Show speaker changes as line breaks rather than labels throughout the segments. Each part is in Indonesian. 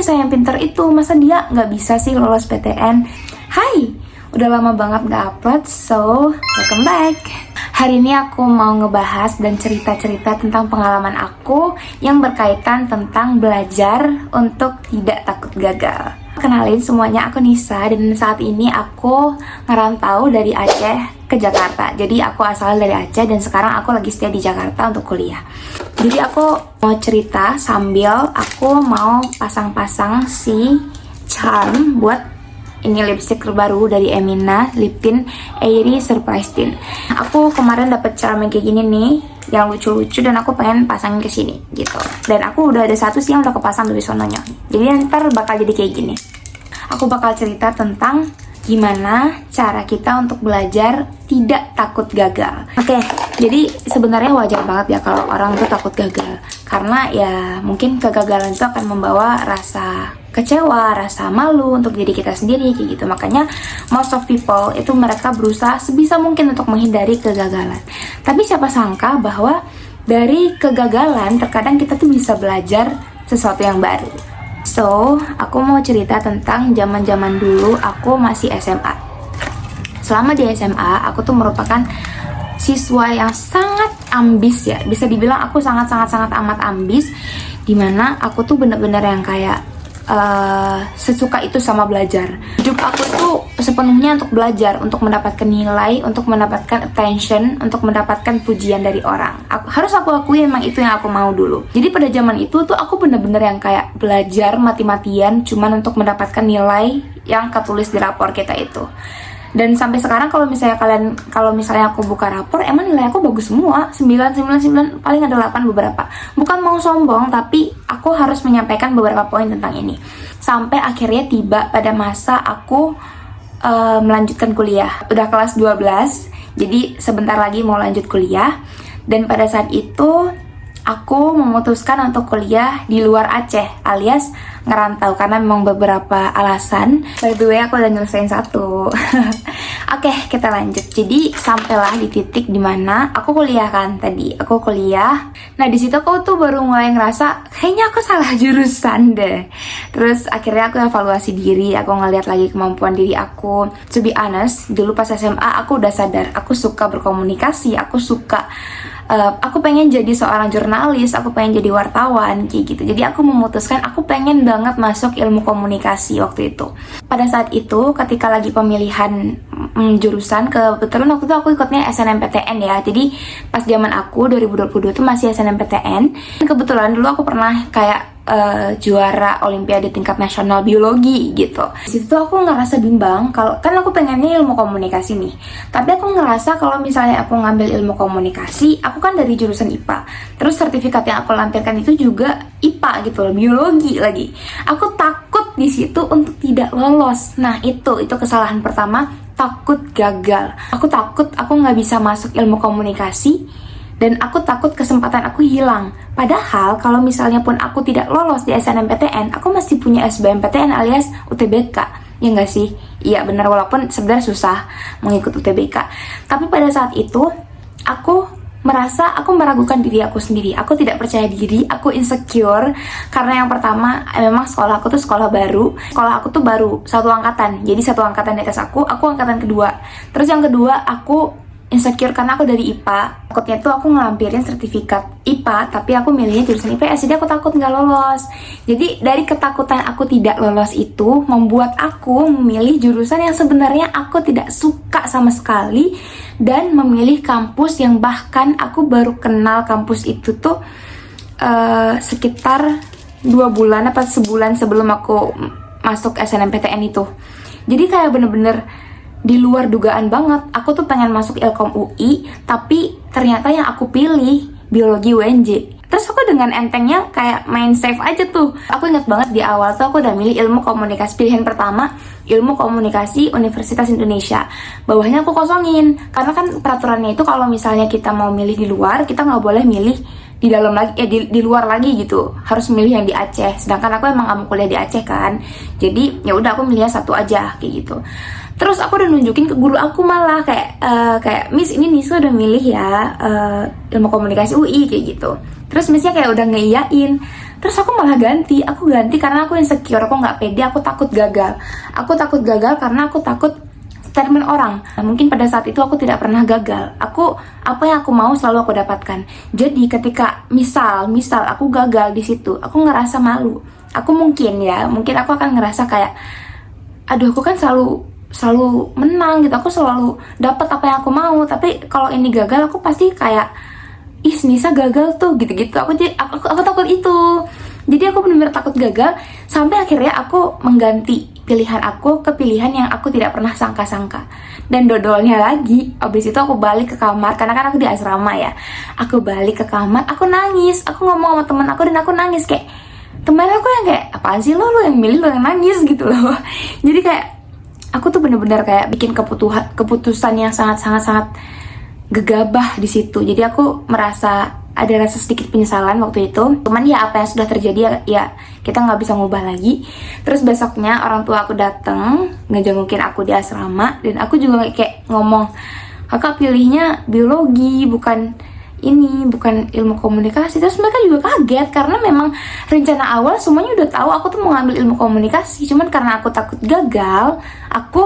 misalnya yang pinter itu, masa dia nggak bisa sih lolos PTN? Hai, udah lama banget gak upload, so welcome back. Hari ini aku mau ngebahas dan cerita-cerita tentang pengalaman aku yang berkaitan tentang belajar untuk tidak takut gagal. Kenalin semuanya, aku Nisa dan saat ini aku ngerantau dari Aceh ke Jakarta. Jadi aku asal dari Aceh dan sekarang aku lagi stay di Jakarta untuk kuliah. Jadi aku mau cerita sambil aku mau pasang-pasang si charm buat ini lipstick terbaru dari Emina, Lip Tint Airy Surprise Tint. Aku kemarin dapet charm yang kayak gini nih, yang lucu-lucu, dan aku pengen pasangin ke sini gitu. Dan aku udah ada satu sih yang udah kepasang dari sononya. Jadi ntar bakal jadi kayak gini. Aku bakal cerita tentang gimana cara kita untuk belajar tidak takut gagal. Oke, jadi sebenarnya wajar banget ya kalau orang tuh takut gagal. Karena ya mungkin kegagalan itu akan membawa rasa kecewa, rasa malu untuk diri kita sendiri kayak gitu. Makanya most of people itu mereka berusaha sebisa mungkin untuk menghindari kegagalan. Tapi siapa sangka bahwa dari kegagalan terkadang kita tuh bisa belajar sesuatu yang baru. So, aku mau cerita tentang zaman-zaman dulu aku masih SMA. Selama di SMA, aku tuh merupakan siswa yang sangat ambis ya. Bisa dibilang aku sangat amat ambis, dimana aku tuh bener-bener yang kayak sesuka itu sama belajar. Hidup aku tuh sepenuhnya untuk belajar, untuk mendapatkan nilai, untuk mendapatkan attention, untuk mendapatkan pujian dari orang. Harus aku akui emang itu yang aku mau dulu. Jadi pada zaman itu tuh aku bener-bener yang kayak belajar mati-matian cuman untuk mendapatkan nilai yang ketulis di rapor kita itu. Dan sampai sekarang kalau misalnya aku buka rapor, emang nilai aku bagus semua, 9, paling ada 8 beberapa. Bukan mau sombong, tapi aku harus menyampaikan beberapa poin tentang ini. Sampai akhirnya tiba pada masa aku melanjutkan kuliah. Udah kelas 12, jadi sebentar lagi mau lanjut kuliah. Dan pada saat itu aku memutuskan untuk kuliah di luar Aceh, alias ngerantau karena memang beberapa alasan. By the way, aku udah nyelesain satu. Oke, kita lanjut. Jadi sampailah di titik dimana aku kuliah kan tadi. Aku kuliah. Nah di situ aku tuh baru mulai ngerasa kayaknya aku salah jurusan deh. Terus akhirnya aku evaluasi diri. Aku ngeliat lagi kemampuan diri aku. To be honest, dulu pas SMA aku udah sadar. Aku suka berkomunikasi. Aku pengen jadi seorang jurnalis, aku pengen jadi wartawan, kayak gitu. Jadi aku memutuskan aku pengen banget masuk ilmu komunikasi waktu itu. Pada saat itu, ketika lagi pemilihan jurusan, kebetulan waktu itu aku ikutnya SNMPTN ya. Jadi pas zaman aku 2022 itu masih SNMPTN. Kebetulan dulu aku pernah kayak juara olimpiade tingkat nasional biologi gitu. Di situ tuh aku ngerasa bimbang kalau kan aku pengennya ilmu komunikasi nih. Tapi aku ngerasa kalau misalnya aku ngambil ilmu komunikasi, aku kan dari jurusan IPA. Terus sertifikat yang aku lampirkan itu juga IPA gitu loh, biologi lagi. Aku takut di situ untuk tidak lolos. Nah, itu kesalahan pertama, takut gagal. Aku takut aku nggak bisa masuk ilmu komunikasi. Dan aku takut kesempatan aku hilang. Padahal kalau misalnya pun aku tidak lolos di SNMPTN, aku masih punya SBMPTN alias UTBK. Ya nggak sih? Iya benar, walaupun sebenarnya susah mengikut UTBK. Tapi pada saat itu, aku merasa aku meragukan diri aku sendiri. Aku tidak percaya diri, aku insecure. Karena yang pertama, memang sekolah aku tuh sekolah baru. Sekolah aku tuh baru, satu angkatan. Jadi satu angkatan di atas aku angkatan kedua. Terus yang kedua, aku insecure karena aku dari IPA. Takutnya tuh aku ngelampirin sertifikat IPA, tapi aku milihnya jurusan IPS, jadi aku takut nggak lolos. Jadi dari ketakutan aku tidak lolos itu membuat aku memilih jurusan yang sebenarnya aku tidak suka sama sekali, dan memilih kampus yang bahkan aku baru kenal kampus itu tuh sekitar 2 bulan apa sebulan sebelum aku masuk SNMPTN itu. Jadi kayak bener-bener di luar dugaan banget. Aku tuh pengen masuk Ilkom UI, tapi ternyata yang aku pilih biologi UNJ. Terus aku dengan entengnya kayak main safe aja tuh. Aku ingat banget di awal tuh aku udah milih ilmu komunikasi. Pilihan pertama, ilmu komunikasi Universitas Indonesia. Bawahnya aku kosongin. Karena kan peraturannya itu kalau misalnya kita mau milih di luar, kita nggak boleh milih di dalam lagi, di luar lagi gitu, harus milih yang di Aceh. Sedangkan aku emang gak mau kuliah di Aceh kan, jadi ya udah aku milih satu aja kayak gitu. Terus aku udah nunjukin ke guru aku malah kayak Miss, ini Nisa udah milih ya ilmu komunikasi UI kayak gitu. Terus Missnya kayak udah ngeiyain. Terus aku malah ganti karena aku insecure, aku nggak pede, aku takut gagal karena aku takut statement orang. Nah, mungkin pada saat itu aku tidak pernah gagal. Apa yang aku mau selalu aku dapatkan. Jadi ketika misal aku gagal di situ, aku ngerasa malu. Mungkin aku akan ngerasa kayak, aduh, aku kan selalu menang gitu. Aku selalu dapat apa yang aku mau. Tapi kalau ini gagal, aku pasti kayak, ih, Nisa gagal tuh gitu-gitu. Aku takut itu. Jadi aku benar-benar takut gagal, sampai akhirnya aku mengganti pilihan aku ke pilihan yang aku tidak pernah sangka-sangka. Dan dodolnya lagi, abis itu aku balik ke kamar, karena kan aku di asrama ya. Aku balik ke kamar, aku nangis. Aku ngomong sama teman aku dan aku nangis kayak, teman aku yang kayak, apaan sih lo yang milih, lo yang nangis gitu loh. Jadi kayak aku tuh bener-bener kayak bikin keputusan yang sangat-sangat gegabah di situ. Jadi aku merasa ada rasa sedikit penyesalan waktu itu. Cuman ya apa yang sudah terjadi ya kita nggak bisa ngubah lagi. Terus besoknya orang tua aku datang ngejengukin aku di asrama, dan aku juga kayak ngomong, kakak pilihnya biologi, bukan ilmu komunikasi. Terus mereka juga kaget karena memang rencana awal semuanya udah tahu aku tuh mau ngambil ilmu komunikasi. Cuman karena aku takut gagal, aku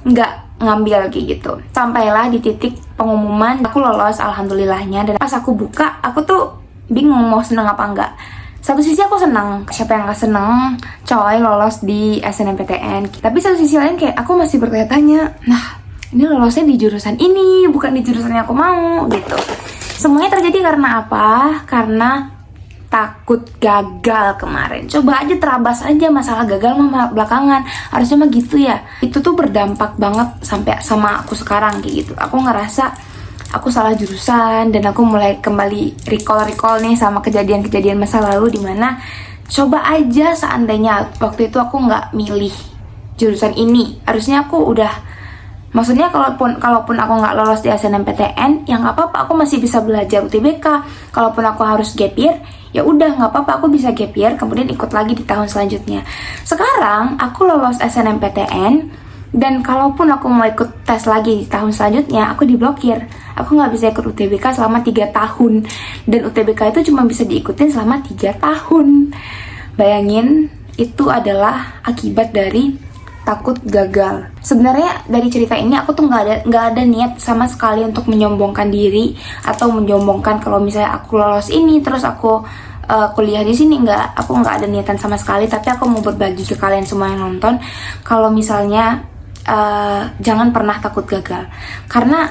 nggak ngambil kayak gitu. Sampailah di titik pengumuman, aku lolos alhamdulillahnya. Dan pas aku buka, aku tuh bingung mau seneng apa enggak. Satu sisi aku seneng, siapa yang gak seneng coy lolos di SNMPTN. Tapi satu sisi lain kayak aku masih bertanya-tanya, nah ini lolosnya di jurusan ini, bukan di jurusan yang aku mau gitu. Semuanya terjadi karena apa? Karena takut gagal kemarin. Coba aja terabas aja masalah gagal mah belakangan. Harusnya mah gitu ya. Itu tuh berdampak banget sampai sama aku sekarang kayak gitu. Aku ngerasa aku salah jurusan, dan aku mulai kembali recall nih sama kejadian-kejadian masa lalu, dimana coba aja seandainya waktu itu aku nggak milih jurusan ini, harusnya aku udah, maksudnya kalaupun aku nggak lolos di SNMPTN, ya nggak apa-apa, aku masih bisa belajar UTBK. Kalaupun aku harus gap year, ya udah nggak apa-apa, aku bisa gap year kemudian ikut lagi di tahun selanjutnya. Sekarang aku lolos SNMPTN, dan kalaupun aku mau ikut tes lagi di tahun selanjutnya, aku diblokir. Aku nggak bisa ikut UTBK selama 3 tahun, dan UTBK itu cuma bisa diikutin selama 3 tahun. Bayangin, itu adalah akibat dari takut gagal. Sebenarnya dari cerita ini aku tuh nggak ada niat sama sekali untuk menyombongkan diri atau menyombongkan kalau misalnya aku lolos ini terus aku kuliah di sini. Aku nggak ada niatan sama sekali. Tapi aku mau berbagi ke kalian semua yang nonton, kalau misalnya jangan pernah takut gagal, karena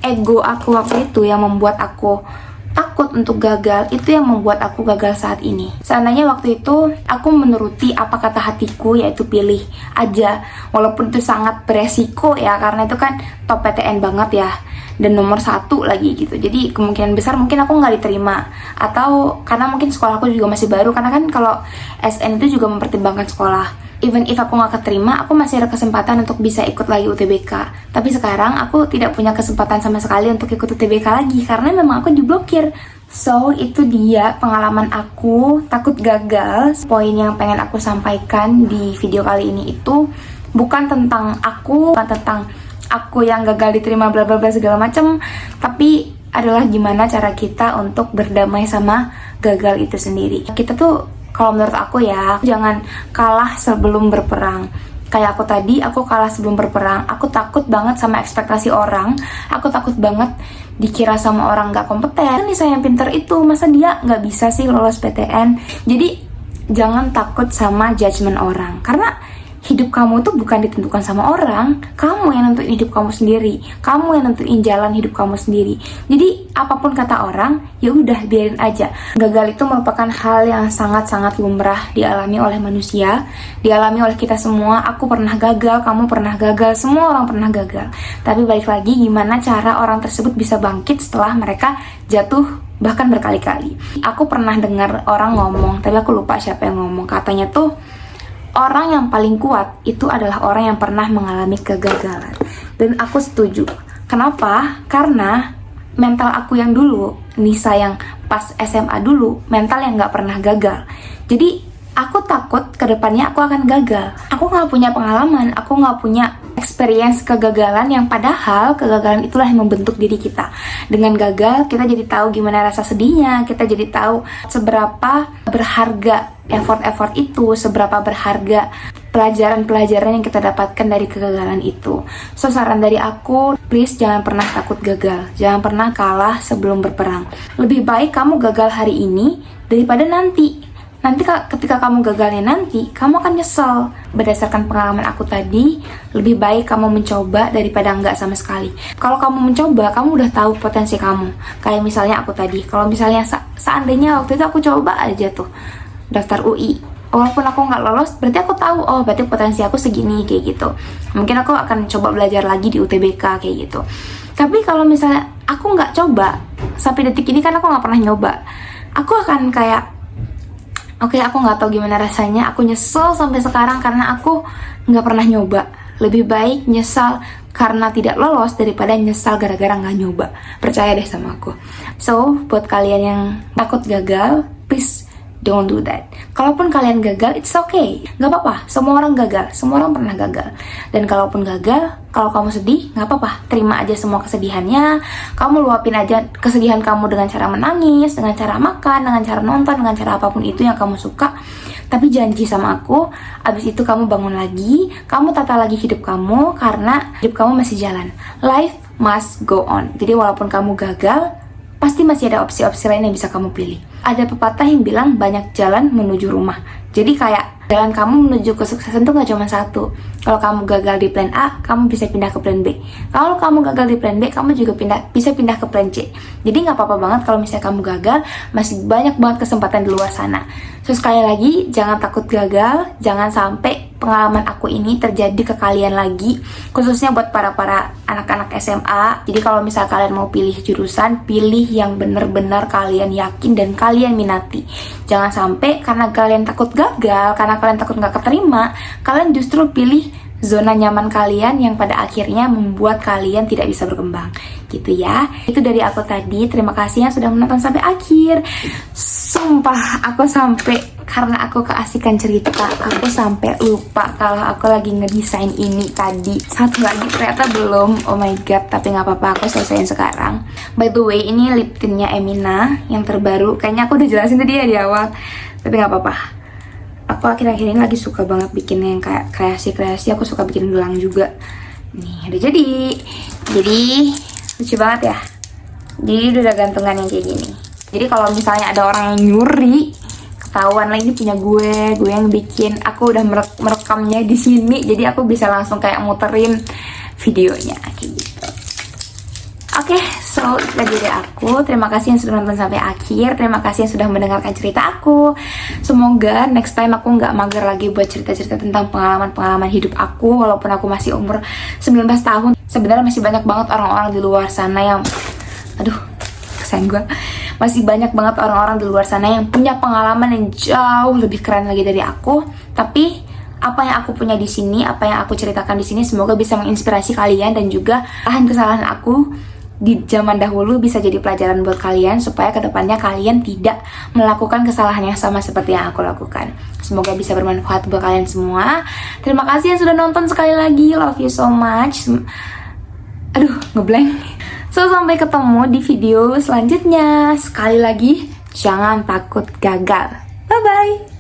ego aku waktu itu yang membuat aku takut untuk gagal, itu yang membuat aku gagal saat ini. Seandainya waktu itu aku menuruti apa kata hatiku, yaitu pilih aja, walaupun itu sangat beresiko ya, karena itu kan top PTN banget ya, dan nomor 1 lagi gitu. Jadi kemungkinan besar mungkin aku nggak diterima, atau karena mungkin sekolahku juga masih baru, karena kan kalau SN itu juga mempertimbangkan sekolah. Even if aku nggak keterima, aku masih ada kesempatan untuk bisa ikut lagi UTBK. Tapi sekarang aku tidak punya kesempatan sama sekali untuk ikut UTBK lagi, karena memang aku diblokir. So, itu dia pengalaman aku takut gagal. Poin yang pengen aku sampaikan di video kali ini itu bukan tentang aku yang gagal diterima bla bla bla segala macam, tapi adalah gimana cara kita untuk berdamai sama gagal itu sendiri. Kita tuh, kalau menurut aku ya, jangan kalah sebelum berperang. Kayak aku tadi, aku kalah sebelum berperang. Aku takut banget sama ekspektasi orang. Aku takut banget dikira sama orang gak kompeten. Nih saya yang pinter itu, masa dia gak bisa sih lolos PTN? Jadi jangan takut sama judgement orang, karena hidup kamu tuh bukan ditentukan sama orang. Kamu yang nentuin hidup kamu sendiri. Kamu yang nentuin jalan hidup kamu sendiri. Jadi apapun kata orang, ya udah biarin aja. Gagal itu merupakan hal yang sangat-sangat lumrah dialami oleh manusia, dialami oleh kita semua. Aku pernah gagal, kamu pernah gagal, semua orang pernah gagal. Tapi balik lagi, gimana cara orang tersebut bisa bangkit setelah mereka jatuh bahkan berkali-kali. Aku pernah dengar orang ngomong, tapi aku lupa siapa yang ngomong. Katanya tuh, orang yang paling kuat itu adalah orang yang pernah mengalami kegagalan. Dan aku setuju. Kenapa? Karena mental aku yang dulu, Nisa yang pas SMA dulu mental yang nggak pernah gagal. Jadi aku takut kedepannya aku akan gagal. Aku nggak punya pengalaman, aku nggak punya experience kegagalan, yang padahal kegagalan itulah yang membentuk diri kita. Dengan gagal kita jadi tahu gimana rasa sedihnya, kita jadi tahu seberapa berharga effort itu, seberapa berharga pelajaran-pelajaran yang kita dapatkan dari kegagalan itu. So saran dari aku, please jangan pernah takut gagal, jangan pernah kalah sebelum berperang. Lebih baik kamu gagal hari ini daripada nanti. Nanti ketika kamu gagalnya nanti, kamu akan nyesel. Berdasarkan pengalaman aku tadi, lebih baik kamu mencoba daripada enggak sama sekali. Kalau kamu mencoba, kamu udah tahu potensi kamu. Kayak misalnya aku tadi, kalau misalnya seandainya waktu itu aku coba aja tuh daftar UI, walaupun aku nggak lolos, berarti aku tahu, oh berarti potensi aku segini, kayak gitu. Mungkin aku akan coba belajar lagi di UTBK, kayak gitu. Tapi kalau misalnya aku nggak coba, sampai detik ini kan aku nggak pernah nyoba, aku akan kayak, oke, aku nggak tahu gimana rasanya, aku nyesel sampai sekarang karena aku nggak pernah nyoba. Lebih baik nyesal karena tidak lolos daripada nyesal gara-gara nggak nyoba. Percaya deh sama aku. So, buat kalian yang takut gagal, please don't do that. Kalaupun kalian gagal, it's okay. Gak apa-apa, semua orang gagal, semua orang pernah gagal. Dan kalaupun gagal, kalau kamu sedih, gak apa-apa. Terima aja semua kesedihannya. Kamu luapin aja kesedihan kamu dengan cara menangis, dengan cara makan, dengan cara nonton, dengan cara apapun itu yang kamu suka. Tapi janji sama aku, abis itu kamu bangun lagi, kamu tata lagi hidup kamu, karena hidup kamu masih jalan. Life must go on. Jadi walaupun kamu gagal, pasti masih ada opsi-opsi lain yang bisa kamu pilih. Ada pepatah yang bilang banyak jalan menuju rumah. Jadi kayak jalan kamu menuju kesuksesan tuh gak cuma satu. Kalau kamu gagal di plan A, kamu bisa pindah ke plan B. Kalau kamu gagal di plan B, kamu juga bisa pindah ke plan C. Jadi gak apa-apa banget kalau misalnya kamu gagal, masih banyak banget kesempatan di luar sana. So sekali lagi, jangan takut gagal, jangan sampai pengalaman aku ini terjadi ke kalian lagi, khususnya buat para anak-anak SMA. Jadi kalau misal kalian mau pilih jurusan, pilih yang benar-benar kalian yakin dan kalian minati. Jangan sampai karena kalian takut gagal, karena kalian takut nggak keterima, kalian justru pilih zona nyaman kalian yang pada akhirnya membuat kalian tidak bisa berkembang. Gitu ya. Itu dari aku tadi. Terima kasih yang sudah menonton sampai akhir. Sumpah karena aku keasikan cerita, aku sampai lupa kalau aku lagi ngedesain ini tadi. Satu lagi ternyata belum. Oh my god, tapi nggak apa-apa, aku selesaiin sekarang. By the way, ini lip tintnya Emina yang terbaru. Kayaknya aku udah jelasin tadi ya di awal, tapi nggak apa-apa. Aku akhir-akhir ini lagi suka banget bikin yang kayak kreasi-kreasi. Aku suka bikin gelang juga. Nih, udah jadi lucu banget ya. Jadi udah gantungan yang kayak gini. Jadi kalau misalnya ada orang yang nyuri, ketahuan lah ini punya gue yang bikin. Aku udah merekamnya di sini, jadi aku bisa langsung kayak muterin videonya kayak gitu. Oke, so itu dari aku. Terima kasih yang sudah nonton sampai akhir. Terima kasih yang sudah mendengarkan cerita aku. Semoga next time aku nggak mager lagi buat cerita-cerita tentang pengalaman-pengalaman hidup aku. Walaupun aku masih umur 19 tahun, sebenarnya masih banyak banget orang-orang di luar sana yang, masih banyak banget orang-orang di luar sana yang punya pengalaman yang jauh lebih keren lagi dari aku. Tapi apa yang aku punya di sini, apa yang aku ceritakan di sini, semoga bisa menginspirasi kalian dan juga kesalahan aku di zaman dahulu bisa jadi pelajaran buat kalian, supaya kedepannya kalian tidak melakukan kesalahan yang sama seperti yang aku lakukan. Semoga bisa bermanfaat buat kalian semua. Terima kasih yang sudah nonton sekali lagi. Love you so much. Ngeblank. So sampai ketemu di video selanjutnya. Sekali lagi, jangan takut gagal. Bye bye.